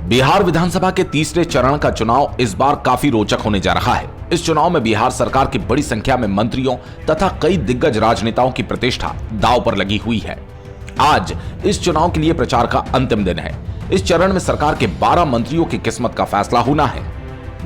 बिहार विधानसभा के तीसरे चरण का चुनाव इस बार काफी रोचक होने जा रहा है। इस चुनाव में बिहार सरकार की बड़ी संख्या में मंत्रियों तथा कई दिग्गज राजनेताओं की प्रतिष्ठा दांव पर लगी हुई है। आज इस चुनाव के लिए प्रचार का अंतिम दिन है। इस चरण में सरकार के 12 मंत्रियों की किस्मत का फैसला होना है।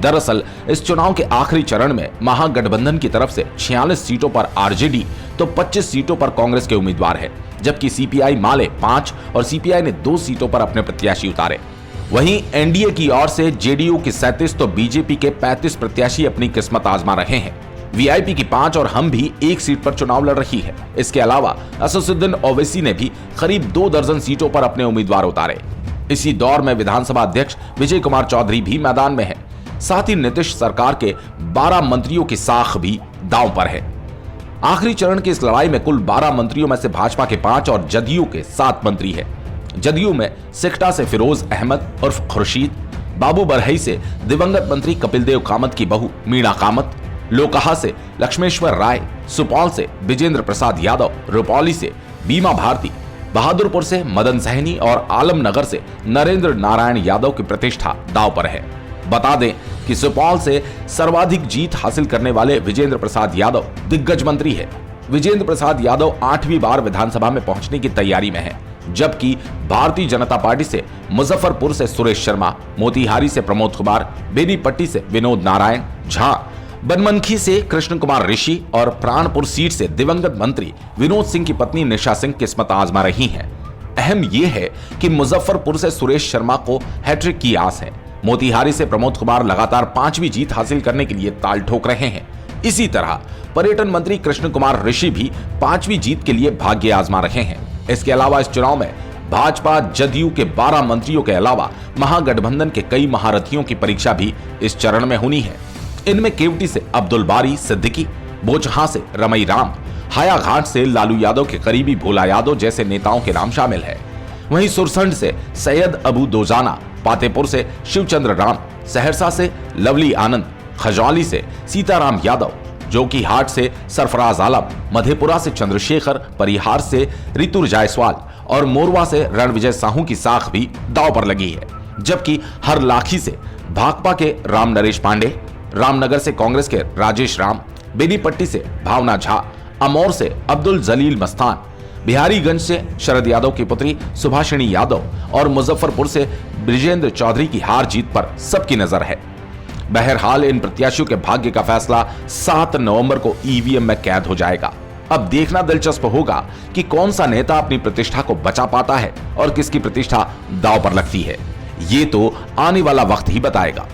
दरअसल इस चुनाव के आखिरी चरण में महागठबंधन की तरफ से 46 सीटों पर आरजेडी तो 25 सीटों पर कांग्रेस के उम्मीदवार है, जबकि सीपीआई माले 5 और सीपीआई ने 2 सीटों पर अपने प्रत्याशी उतारे। वहीं एनडीए की ओर से जेडीयू की 37 तो बीजेपी के 35 प्रत्याशी अपनी किस्मत आजमा रहे हैं। वीआईपी की 5 और हम भी 1 सीट पर चुनाव लड़ रही है। इसके अलावा असदुद्दीन ओवैसी ने भी करीब 2 दर्जन सीटों पर अपने उम्मीदवार उतारे। इसी दौर में विधानसभा अध्यक्ष विजय कुमार चौधरी भी मैदान में है। साथ ही नीतीश सरकार के 12 मंत्रियों की साख भी दांव पर है। आखिरी चरण की इस लड़ाई में कुल 12 मंत्रियों में से भाजपा के 5 और जदयू के 7 मंत्री हैं। जदयू में सिकटा से फिरोज अहमद उर्फ खुर्शीद, बाबू बरहई से दिवंगत मंत्री कपिल देव कामत की बहू मीणा कामत, लोकहा से लक्ष्मेश्वर राय, सुपौल से विजेंद्र प्रसाद यादव, रुपौली से बीमा भारती, बहादुरपुर से मदन सहनी और आलमनगर से नरेंद्र नारायण यादव की प्रतिष्ठा दांव पर है। बता दें कि सुपौल से सर्वाधिक जीत हासिल करने वाले विजेंद्र प्रसाद यादव दिग्गज मंत्री है। विजेंद्र प्रसाद यादव 8वीं बार विधानसभा में पहुंचने की तैयारी में है, जबकि भारतीय जनता पार्टी से मुजफ्फरपुर से सुरेश शर्मा, मोतिहारी से प्रमोद कुमार, बेनीपट्टी से विनोद नारायण झा, बनमनखी से कृष्ण कुमार ऋषि और प्राणपुर सीट से दिवंगत मंत्री विनोद सिंह की पत्नी निशा सिंह किस्मत आजमा रही हैं। अहम यह है कि मुजफ्फरपुर से सुरेश शर्मा को हैट्रिक की आस है। मोतिहारी से प्रमोद कुमार लगातार 5वीं जीत हासिल करने के लिए ताल ठोक रहे हैं। इसी तरह पर्यटन मंत्री कृष्ण कुमार ऋषि भी 5वीं जीत के लिए भाग्य आजमा रहे हैं। इसके अलावा इस चुनाव में भाजपा जदयू के 12 मंत्रियों के अलावा महागठबंधन के कई महारथियों की परीक्षा भी इस चरण में होनी है। इनमें केवटी से अब्दुल बारी सिद्दीकी, बोचहां से रमई राम, हायाघाट से लालू यादव के करीबी भोला यादव जैसे नेताओं के नाम शामिल है। वहीं सुरसंड से सैयद अबू दोजाना, पातेपुर से शिवचंद्र राम, सहरसा से लवली आनंद, खजौली से सीताराम यादव, जोकीहाट से सरफराज आलम, मधेपुरा से चंद्रशेखर, परिहार से ऋतु जायसवाल और मोरवा से रणविजय साहू की साख भी दांव पर लगी है। जबकि हरलाखी से भाकपा के राम नरेश पांडे, रामनगर से कांग्रेस के राजेश राम, बेनीपट्टी से भावना झा, अमौर से अब्दुल जलील मस्तान, बिहारीगंज से शरद यादव की पुत्री सुभाषिणी यादव और मुजफ्फरपुर से ब्रिजेंद्र चौधरी की हार जीत पर सबकी नजर है। बहरहाल इन प्रत्याशियों के भाग्य का फैसला 7 नवंबर को ईवीएम में कैद हो जाएगा। अब देखना दिलचस्प होगा कि कौन सा नेता अपनी प्रतिष्ठा को बचा पाता है और किसकी प्रतिष्ठा दांव पर लगती है। ये तो आने वाला वक्त ही बताएगा।